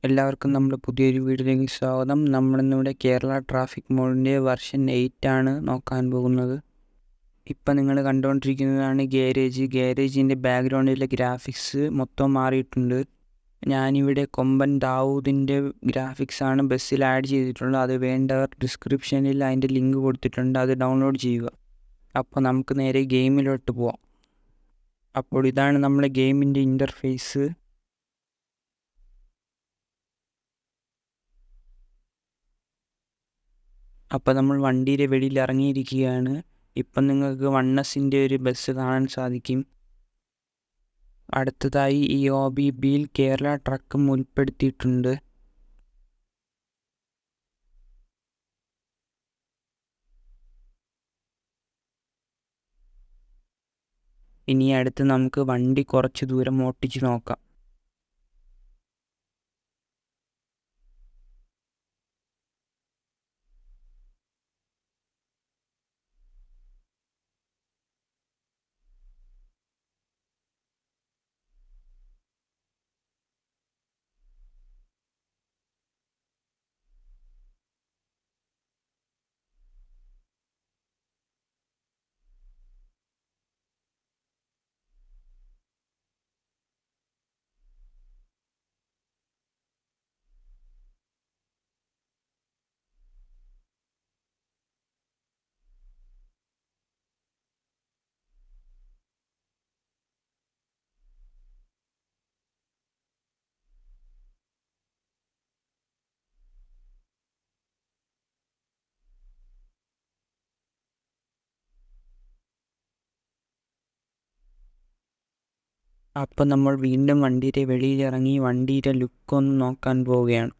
എല്ലാവർക്കും നമ്മുടെ പുതിയൊരു വീഡിയോയിലേക്ക് സ്വാഗതം. നമ്മളിന്നിവിടെ കേരള ട്രാഫിക് മോഡിൻ്റെ വെർഷൻ 8 ആണ് നോക്കാൻ പോകുന്നത്. ഇപ്പം നിങ്ങൾ കണ്ടുകൊണ്ടിരിക്കുന്നതാണ് ഗാരേജിൻ്റെ ബാക്ക്ഗ്രൗണ്ടിലെ ഗ്രാഫിക്സ് മൊത്തം മാറിയിട്ടുണ്ട്. ഞാനിവിടെ കൊമ്പൻ ദാവൂദിൻ്റെ ഗ്രാഫിക്സാണ് ബസ്സിൽ ആഡ് ചെയ്തിട്ടുള്ളത്. അത് വേണ്ടവർ ഡിസ്ക്രിപ്ഷനിൽ അതിൻ്റെ ലിങ്ക് കൊടുത്തിട്ടുണ്ട്, അത് ഡൗൺലോഡ് ചെയ്യുക. അപ്പോൾ നമുക്ക് നേരെ ഗെയിമിലോട്ട് പോവാം. അപ്പോൾ ഇതാണ് നമ്മുടെ ഗെയിമിൻ്റെ ഇൻ്റർഫേസ്. അപ്പോൾ നമ്മൾ വണ്ടിയുടെ വെളിയിൽ ഇറങ്ങിയിരിക്കുകയാണ്. ഇപ്പം നിങ്ങൾക്ക് 1S ഒരു ബസ് കാണാൻ സാധിക്കും. അടുത്തതായി ഈ OBBയിൽ കേരള ട്രക്കും ഉൾപ്പെടുത്തിയിട്ടുണ്ട്. ഇനി അടുത്ത് നമുക്ക് വണ്ടി കുറച്ച് ദൂരം ഓട്ടിച്ച് നോക്കാം. അപ്പം നമ്മൾ വീണ്ടും വണ്ടിയുടെ വെളിയിലിറങ്ങി വണ്ടിയുടെ ലുക്കൊന്ന് നോക്കാൻ പോവുകയാണ്.